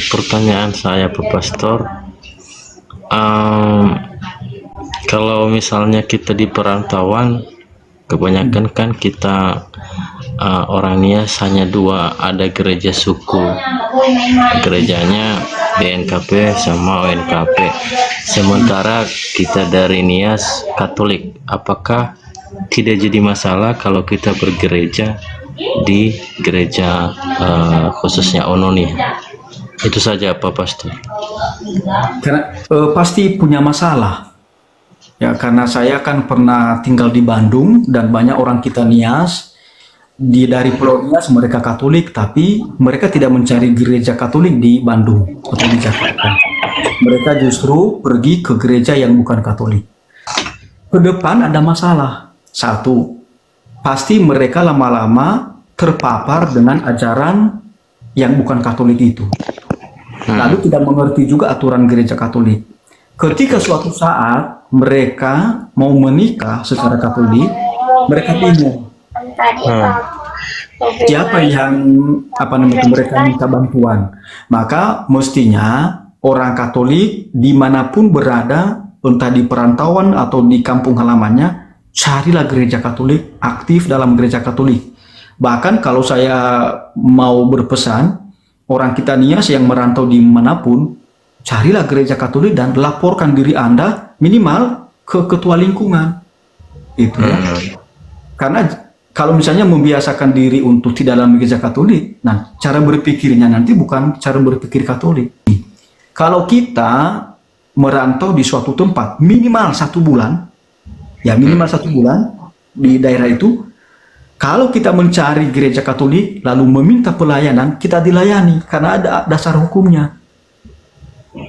Untuk pertanyaan saya, Pak Pastor, em, kalau misalnya kita di perantauan, kebanyakan kan kita orang Nias hanya dua, ada gereja suku, gerejanya DNKP sama ONKP. Sementara kita dari Nias Katolik, apakah tidak jadi masalah kalau kita bergereja di gereja khususnya Ononi? Itu saja, Pak Pastor. Karena pasti punya masalah. Ya, karena saya kan pernah tinggal di Bandung dan banyak orang kita Nias dari Pulau Nias, mereka Katolik, tapi mereka tidak mencari gereja Katolik di Bandung atau di Jakarta. Mereka justru pergi ke gereja yang bukan Katolik. Ke depan ada masalah. Satu, pasti mereka lama-lama terpapar dengan ajaran yang bukan Katolik itu. Lalu tidak mengerti juga aturan gereja Katolik. Ketika suatu saat mereka mau menikah secara Katolik, mereka bingung. Siapa yang mereka minta bantuan? Maka mestinya orang Katolik dimanapun berada, entah di perantauan atau di kampung halamannya, carilah gereja Katolik, aktif dalam gereja Katolik. Bahkan kalau saya mau berpesan, orang kita Nias yang merantau dimanapun, carilah gereja Katolik dan laporkan diri Anda minimal ke ketua lingkungan. Itu ya. Karena kalau misalnya membiasakan diri untuk tidak dalam gereja Katolik, nah cara berpikirnya nanti bukan cara berpikir Katolik. Kalau kita merantau di suatu tempat minimal 1 bulan, ya minimal 1 bulan di daerah itu, kalau kita mencari gereja Katolik lalu meminta pelayanan, kita dilayani karena ada dasar hukumnya.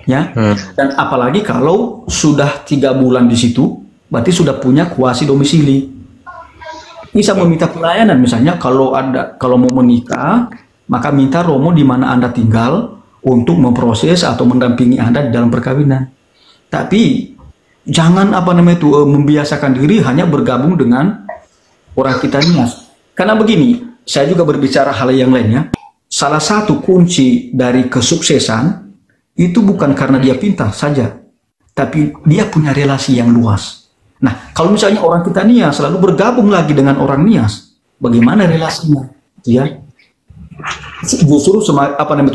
Ya, dan apalagi kalau sudah 3 bulan di situ, berarti sudah punya kuasi domisili. Bisa meminta pelayanan, misalnya kalau mau menikah, maka minta romo di mana Anda tinggal untuk memproses atau mendampingi Anda di dalam perkawinan. Tapi jangan membiasakan diri hanya bergabung dengan orang kita Nias. Karena begini, saya juga berbicara hal yang lainnya. Salah satu kunci dari kesuksesan itu bukan karena dia pintar saja, tapi dia punya relasi yang luas. Nah, kalau misalnya orang kita Nias selalu bergabung lagi dengan orang Nias, bagaimana relasinya? Ya, justru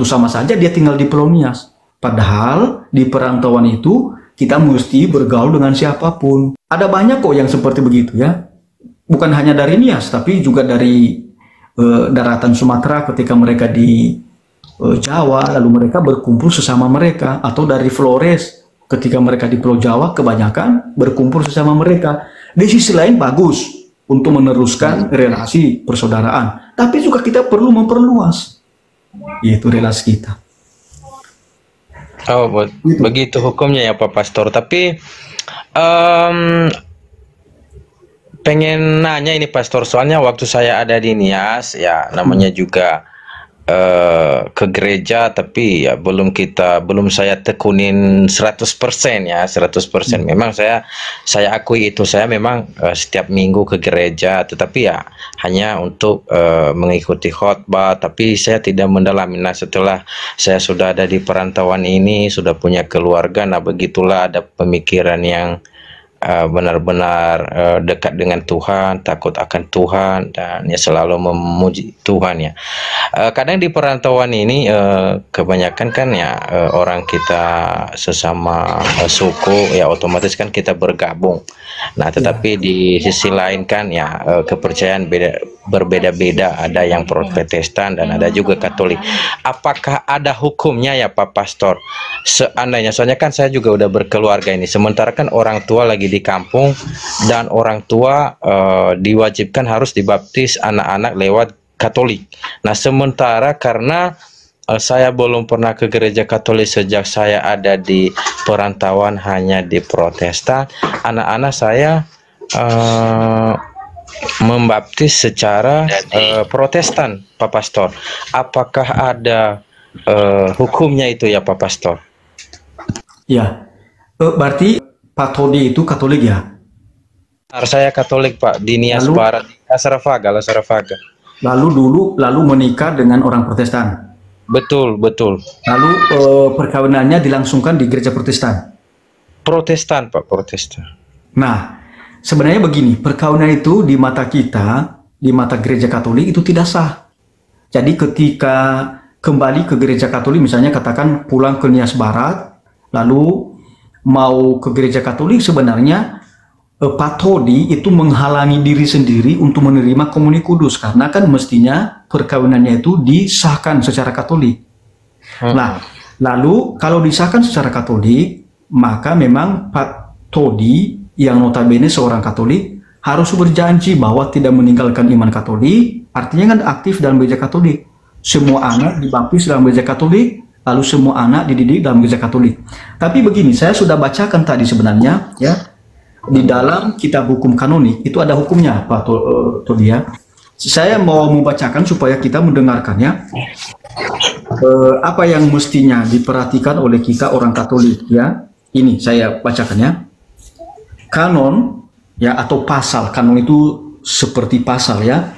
sama saja dia tinggal di Pulau Nias. Padahal di perantauan itu kita mesti bergaul dengan siapapun. Ada banyak kok yang seperti begitu ya. Bukan hanya dari Nias, tapi juga dari daratan Sumatera ketika mereka di Jawa, lalu mereka berkumpul sesama mereka, atau dari Flores ketika mereka di Pulau Jawa kebanyakan berkumpul sesama mereka. Di sisi lain bagus untuk meneruskan relasi persaudaraan, tapi juga kita perlu memperluas yaitu relasi kita. Oh, begitu hukumnya ya, Pak Pastor. Tapi pengen nanya ini, Pastor, soalnya waktu saya ada di Nias, ya namanya juga ke gereja, tapi ya belum saya tekunin 100% ya, 100%. Memang saya akui itu, saya memang setiap minggu ke gereja, tetapi ya hanya untuk mengikuti khotbah, tapi saya tidak mendalami. Nah, setelah saya sudah ada di perantauan ini, sudah punya keluarga, nah begitulah ada pemikiran yang benar-benar dekat dengan Tuhan, takut akan Tuhan, dan ya selalu memuji Tuhan ya. Kadang di perantauan ini kebanyakan kan ya orang kita sesama suku, ya otomatis kan kita bergabung. Nah, tetapi di sisi lain kan ya kepercayaan berbeda-beda, ada yang Protestan dan ada juga Katolik. Apakah ada hukumnya ya, Pak Pastor? Seandainya, soalnya kan saya juga udah berkeluarga ini, sementara kan orang tua lagi di kampung dan orang tua diwajibkan harus dibaptis anak-anak lewat Katolik. Nah, sementara karena saya belum pernah ke gereja Katolik sejak saya ada di perantauan, hanya di Protestan, anak-anak saya membaptis secara Protestan, Pak Pastor. Apakah ada hukumnya itu ya, Pak Pastor? Ya, berarti Pak Todi itu Katolik ya? Saya Katolik, Pak, di Nias Barat, Lasarafaga. Lalu menikah dengan orang Protestan? betul, betul. Lalu perkawinannya dilangsungkan di gereja Protestan. Protestan, Pak, Protestan. Nah, sebenarnya begini, perkawinan itu di mata kita, di mata gereja Katolik itu tidak sah. Jadi ketika kembali ke gereja Katolik, misalnya katakan pulang ke Nias Barat, lalu mau ke gereja Katolik, sebenarnya patodi itu menghalangi diri sendiri untuk menerima komuni kudus, karena kan mestinya perkawinannya itu disahkan secara Katolik. Nah, lalu kalau disahkan secara Katolik, maka memang patodi yang notabene seorang Katolik harus berjanji bahwa tidak meninggalkan iman Katolik, artinya kan aktif dalam gereja Katolik. Semua anak dibaptis dalam gereja Katolik, lalu semua anak dididik dalam gereja Katolik. Tapi begini, saya sudah bacakan tadi sebenarnya, ya, di dalam kitab hukum kanonik itu ada hukumnya, Pak Todia. Saya mau membacakan supaya kita mendengarkannya. Apa yang mestinya diperhatikan oleh kita orang Katolik, ya. Ini saya bacakannya. Kanon, ya, atau pasal. Kanon itu seperti pasal, ya.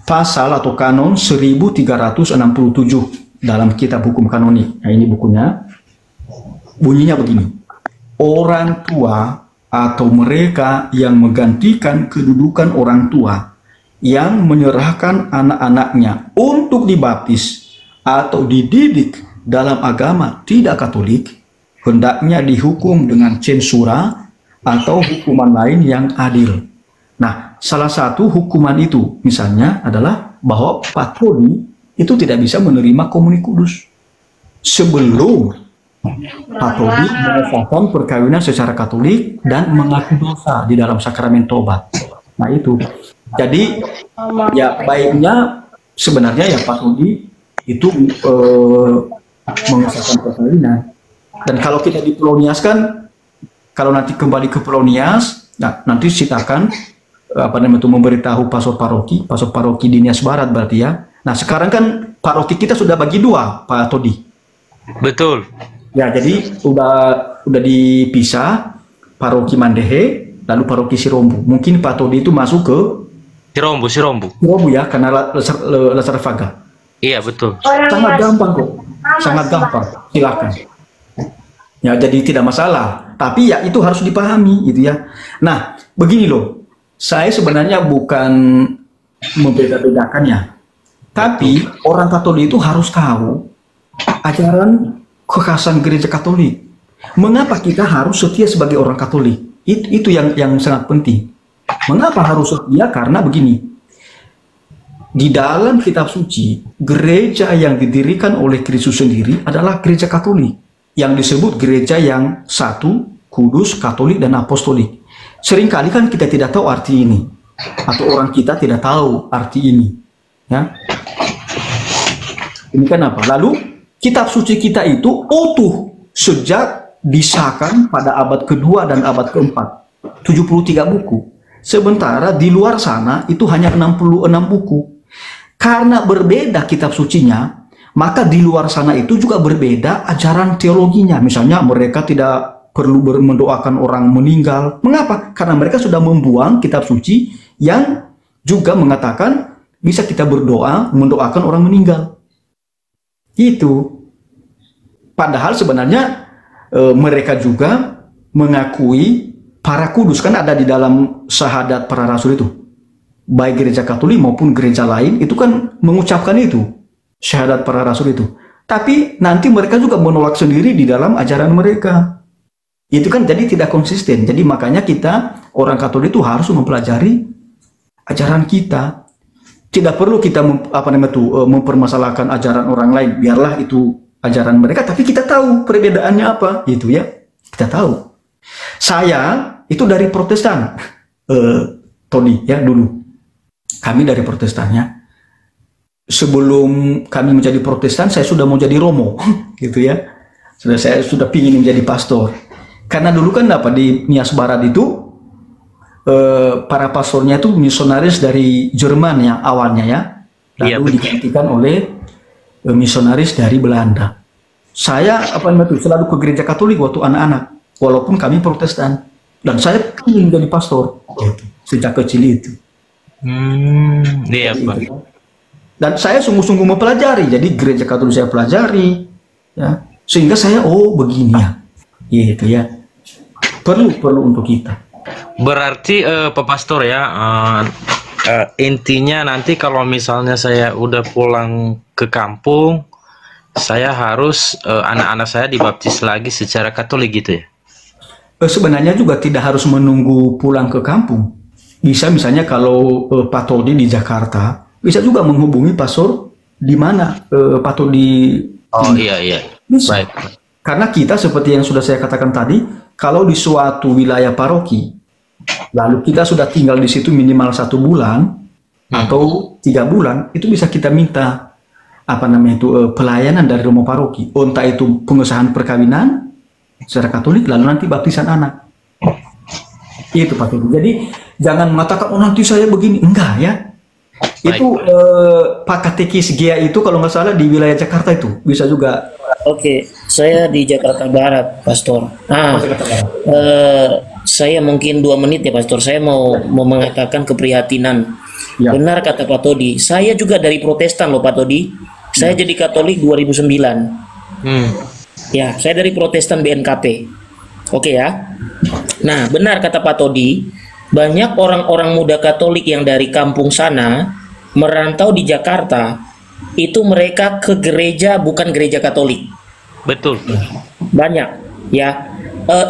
Pasal atau kanon 1367 dalam kitab hukum kanonik. Nah, ini bukunya. Bunyinya begini. Orang tua atau mereka yang menggantikan kedudukan orang tua yang menyerahkan anak-anaknya untuk dibaptis atau dididik dalam agama tidak Katolik hendaknya dihukum dengan censura atau hukuman lain yang adil. Nah, salah satu hukuman itu misalnya adalah bahwa patoni itu tidak bisa menerima komuni kudus sebelum Katolik mengesahkan perkawinan secara Katolik dan mengaku dosa di dalam sakramen tobat. Nah itu, jadi ya baiknya sebenarnya ya Katolik itu mengesahkan perkawinan. Dan kalau kita di Polonias kan, kalau nanti kembali ke Polonias, nah nanti kita akan memberitahu pastor paroki di Nias Barat berarti ya. Nah sekarang kan paroki kita sudah bagi dua, Pak Todi. Betul. Ya, jadi udah dipisah paroki Mandehe, lalu paroki Sirombu. Mungkin Pak Todi itu masuk ke Sirombu ya, karena Lasar Faga. Iya, betul. Sangat gampang kok, sangat gampang. Silakan. Ya, jadi tidak masalah. Tapi ya itu harus dipahami, gitu ya. Nah, begini loh. Saya sebenarnya bukan membeda-bedakannya, tapi orang Katolik itu harus tahu ajaran kekhasan gereja Katolik. Mengapa kita harus setia sebagai orang Katolik? Itu yang sangat penting. Mengapa harus setia? Karena begini, di dalam kitab suci, gereja yang didirikan oleh Kristus sendiri adalah gereja Katolik, yang disebut gereja yang satu, kudus, Katolik, dan apostolik. Seringkali kan kita tidak tahu arti ini, atau orang kita tidak tahu arti ini, ya. Ini kan apa? Lalu kitab suci kita itu utuh sejak disahkan pada abad kedua dan abad keempat, 73 buku. Sementara di luar sana itu hanya 66 buku. Karena berbeda kitab sucinya, maka di luar sana itu juga berbeda ajaran teologinya. Misalnya mereka tidak perlu mendoakan orang meninggal. Mengapa? Karena mereka sudah membuang kitab suci yang juga mengatakan bisa kita berdoa mendoakan orang meninggal. Itu. Padahal sebenarnya mereka juga mengakui para kudus, kan ada di dalam syahadat para rasul itu. Baik gereja Katolik maupun gereja lain itu kan mengucapkan itu, syahadat para rasul itu. Tapi nanti mereka juga menolak sendiri di dalam ajaran mereka. Itu kan jadi tidak konsisten. Jadi makanya kita orang Katolik itu harus mempelajari ajaran kita. Tidak perlu kita mempermasalahkan ajaran orang lain. Biarlah itu ajaran mereka, tapi kita tahu perbedaannya apa, gitu ya. Kita tahu. Saya itu dari Protestan, Tony ya dulu. Kami dari Protestannya. Sebelum kami menjadi Protestan, saya sudah mau jadi Romo, gitu ya. Saya sudah pingin menjadi pastor. Karena dulu kan di Nias Barat itu para pastornya itu misionaris dari Jerman ya awalnya ya, lalu digantikan oleh misionaris dari Belanda. Saya selalu ke gereja Katolik waktu anak-anak, walaupun kami Protestan, dan saya ingin menjadi pastor gitu, sejak kecil itu. Iya Pak. Dan saya sungguh-sungguh mempelajari, jadi gereja Katolik saya pelajari, ya, sehingga saya begini ya, gitu ya, perlu untuk kita. Berarti Pak Pastor ya, intinya nanti kalau misalnya saya udah pulang ke kampung, saya harus anak-anak saya dibaptis lagi secara Katolik gitu ya? Sebenarnya juga tidak harus menunggu pulang ke kampung. Bisa misalnya kalau Pak Todi di Jakarta, bisa juga menghubungi pastor di mana Pak Todi. Oh iya. Bisa. Baik. Karena kita seperti yang sudah saya katakan tadi, kalau di suatu wilayah paroki, lalu kita sudah tinggal di situ minimal 1 bulan atau 3 bulan, itu bisa kita minta pelayanan dari rumah paroki, entah itu pengesahan perkawinan secara Katolik, lalu nanti baptisan anak. Itu Pak Todi. Jadi jangan mengatakan nanti saya begini, enggak ya. Baik. Itu Pak Katekis Gia itu kalau nggak salah di wilayah Jakarta itu bisa juga. Oke, saya di Jakarta Barat, Pastor. Saya mungkin 2 menit ya, Pastor. Saya mau mengatakan keprihatinan. Ya. Benar kata Pak Todi. Saya juga dari Protestan loh, Pak Todi. Saya jadi Katolik 2009. Ya, saya dari Protestan BNKP. Oke ya. Nah, benar kata Pak Todi. Banyak orang-orang muda Katolik yang dari kampung sana merantau di Jakarta, itu mereka ke gereja bukan gereja Katolik. Betul. Banyak ya.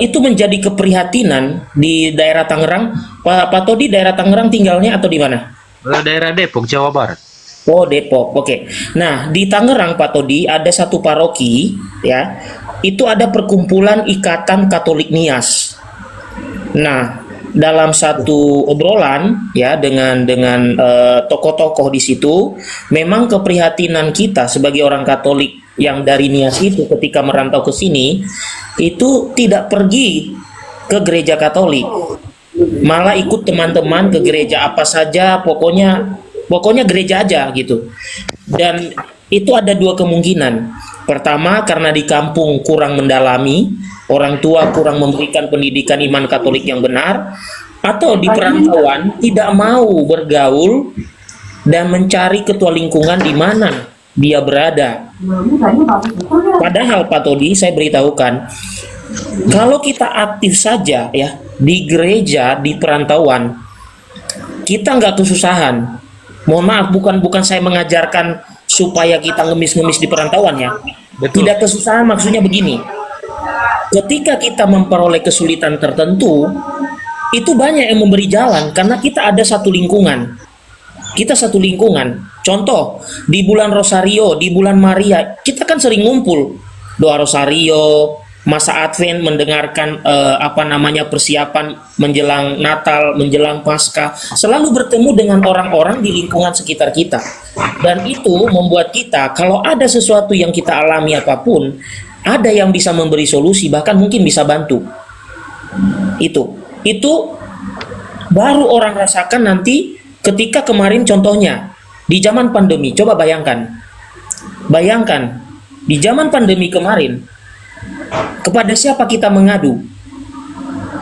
Itu menjadi keprihatinan di daerah Tangerang. Pak Todi daerah Tangerang tinggalnya atau di mana? Daerah Depok, Jawa Barat. Oh, Depok. Oke. Nah, di Tangerang Pak Todi ada satu paroki ya. Itu ada perkumpulan Ikatan Katolik Nias. Nah, dalam satu obrolan ya dengan tokoh-tokoh di situ, memang keprihatinan kita sebagai orang Katolik yang dari Nias itu ketika merantau ke sini itu tidak pergi ke gereja Katolik, malah ikut teman-teman ke gereja apa saja, pokoknya gereja aja gitu. Dan itu ada 2 kemungkinan. Pertama, karena di kampung kurang mendalami, orang tua kurang memberikan pendidikan iman Katolik yang benar, atau di perantauan tidak mau bergaul dan mencari ketua lingkungan di mana dia berada. Padahal Pak Todi, saya beritahukan, kalau kita aktif saja ya di gereja di perantauan, kita nggak kesusahan. Mohon maaf, bukan saya mengajarkan supaya kita ngemis-ngemis di perantauan ya. Betul. Tidak kesusahan, maksudnya begini. Ketika kita memperoleh kesulitan tertentu, itu banyak yang memberi jalan karena kita ada satu lingkungan. Kita satu lingkungan. Contoh, di bulan Rosario, di bulan Maria, kita kan sering ngumpul. Doa Rosario, masa Advent, mendengarkan persiapan menjelang Natal, menjelang Paskah, selalu bertemu dengan orang-orang di lingkungan sekitar kita. Dan itu membuat kita, kalau ada sesuatu yang kita alami apapun, ada yang bisa memberi solusi, bahkan mungkin bisa bantu. Itu baru orang rasakan nanti ketika kemarin contohnya di zaman pandemi. Coba bayangkan di zaman pandemi kemarin, kepada siapa kita mengadu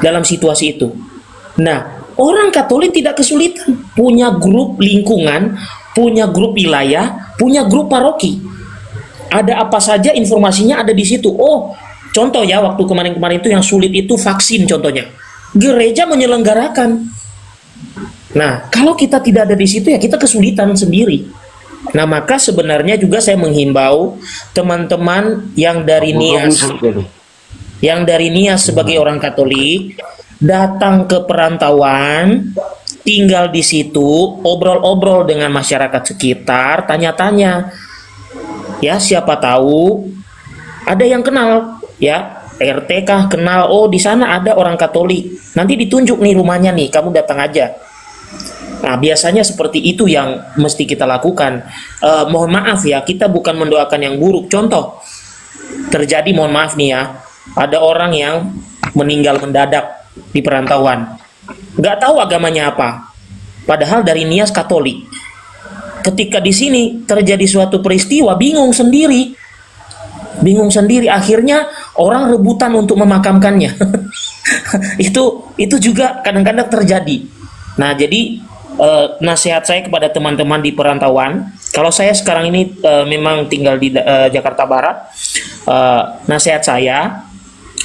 dalam situasi itu? Nah, orang Katolik tidak kesulitan punya grup lingkungan, punya grup wilayah, punya grup paroki. Ada apa saja informasinya ada di situ. Oh, contoh ya, waktu kemarin-kemarin itu yang sulit itu vaksin contohnya. Gereja menyelenggarakan. Nah, kalau kita tidak ada di situ ya kita kesulitan sendiri. Nah, maka sebenarnya juga saya menghimbau teman-teman yang dari Nias sebagai orang Katolik datang ke perantauan, tinggal di situ, obrol-obrol dengan masyarakat sekitar, tanya-tanya. Ya, siapa tahu ada yang kenal, ya, RT kah kenal, oh di sana ada orang Katolik. Nanti ditunjuk nih rumahnya nih, kamu datang aja. Nah, biasanya seperti itu yang mesti kita lakukan. Mohon maaf ya, kita bukan mendoakan yang buruk. Contoh, terjadi, mohon maaf nih ya, ada orang yang meninggal mendadak di perantauan. Nggak tahu agamanya apa. Padahal dari Nias Katolik. Ketika di sini terjadi suatu peristiwa, bingung sendiri. Akhirnya orang rebutan untuk memakamkannya. Itu juga kadang-kadang terjadi. Nah, jadi nasihat saya kepada teman-teman di perantauan, Kalau saya sekarang ini memang tinggal di Jakarta Barat, nasihat saya,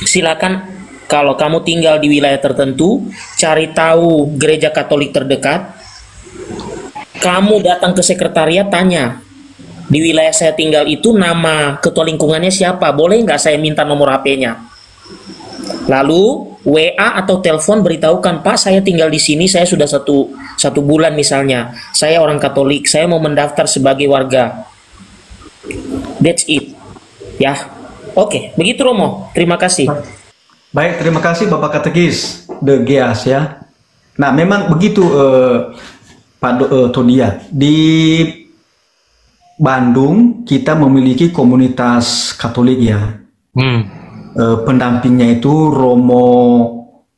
silakan kalau kamu tinggal di wilayah tertentu, cari tahu gereja Katolik terdekat. Kamu datang ke sekretariat, tanya, di wilayah saya tinggal itu nama ketua lingkungannya siapa? Boleh nggak saya minta nomor HP-nya? Lalu WA atau telepon beritahukan, Pak, saya tinggal di sini, saya sudah satu bulan misalnya, saya orang Katolik, saya mau mendaftar sebagai warga. That's it, ya. Oke, begitu Romo. Terima kasih. Baik, terima kasih Bapak Katekis De Geas ya. Nah, memang begitu Pak Todia. Di Bandung kita memiliki komunitas Katolik ya. Pendampingnya itu Romo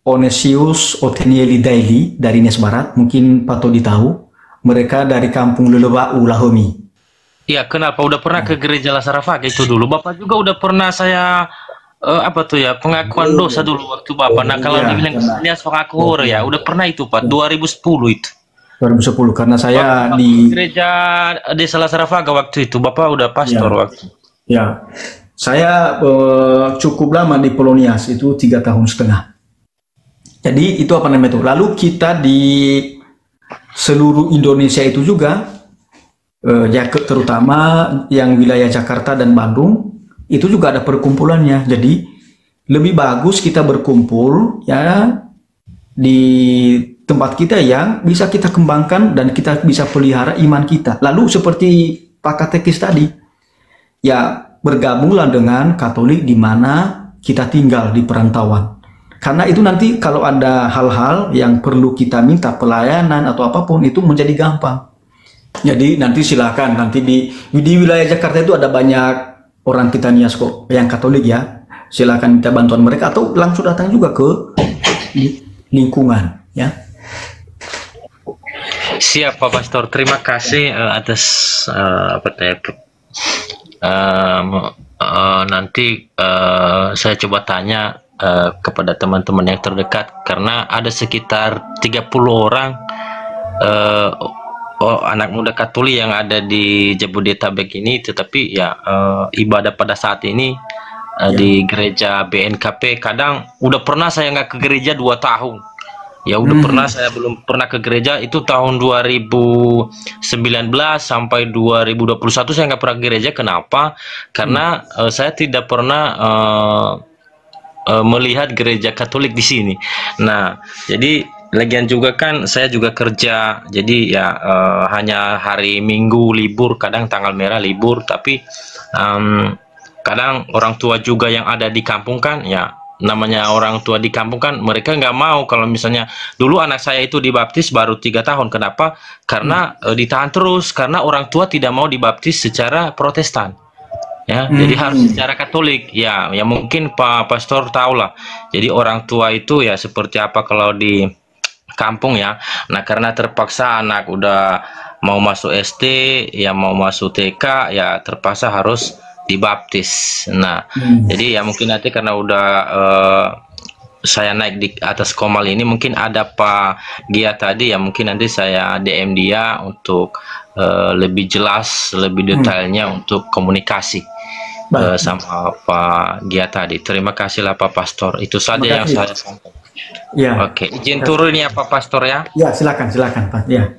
Onesius Otenieli Daily dari Nias Barat. Mungkin Pak Todi tahu. Mereka dari kampung Lelewau Lahomi. Iya, kenapa? Udah pernah ke gereja Lasarafaga itu dulu. Bapak juga udah pernah saya apa tuh ya, pengakuan dosa dulu waktu Bapak. Nah, kalau dibilang Nias pengaku ya, udah pernah itu Pak, 2010 itu. 2010 karena saya Bapak di gereja Desa Lasarafaga waktu itu. Bapak udah pastor waktu. Ya, saya cukup lama di Polonias itu 3,5 tahun. Jadi itu apa namanya itu. Lalu kita di seluruh Indonesia itu juga, ya terutama yang wilayah Jakarta dan Bandung itu juga ada perkumpulannya. Jadi lebih bagus kita berkumpul ya di tempat kita yang bisa kita kembangkan dan kita bisa pelihara iman kita. Lalu seperti Pak Katekis tadi, ya bergabunglah dengan Katolik di mana kita tinggal di perantauan. Karena itu nanti kalau ada hal-hal yang perlu kita minta pelayanan atau apapun itu menjadi gampang. Jadi nanti silakan, nanti di wilayah Jakarta itu ada banyak orang kita Nias kok yang Katolik ya. Silakan minta bantuan mereka atau langsung datang juga ke lingkungan ya. Siap Pak Pastor, terima kasih atas nanti saya coba tanya kepada teman-teman yang terdekat karena ada sekitar 30 orang anak muda Katolik yang ada di Jabodetabek ini, tetapi ya ibadah pada saat ini di gereja BNKP. Kadang udah pernah saya nggak ke gereja 2 tahun. Ya udah pernah, saya belum pernah ke gereja itu tahun 2019 sampai 2021 saya nggak pernah ke gereja. Kenapa? Karena saya tidak pernah melihat gereja Katolik di sini. Nah, jadi lagian juga kan saya juga kerja, jadi ya hanya hari Minggu libur, kadang tanggal merah libur, tapi kadang orang tua juga yang ada di kampung kan, ya namanya orang tua di kampung kan mereka nggak mau kalau misalnya dulu anak saya itu dibaptis baru 3 tahun. Kenapa? Karena ditahan terus karena orang tua tidak mau dibaptis secara Protestan ya, jadi harus secara Katolik ya. Ya mungkin Pak Pastor tahu lah, jadi orang tua itu ya seperti apa kalau di kampung ya. Nah karena terpaksa anak udah mau masuk SD ya mau masuk TK ya terpaksa harus dibaptis. Nah jadi ya mungkin nanti karena udah saya naik di atas Komal ini, mungkin ada Pak Gia tadi ya, mungkin nanti saya DM dia untuk lebih jelas, lebih detailnya untuk komunikasi sama Pak Gia tadi. Terima kasih lah Pak Pastor, itu saja yang saya sampaikan. Ya. Oke, izin turun ya Pak Pastor ya. Ya, silakan Pak. Ya.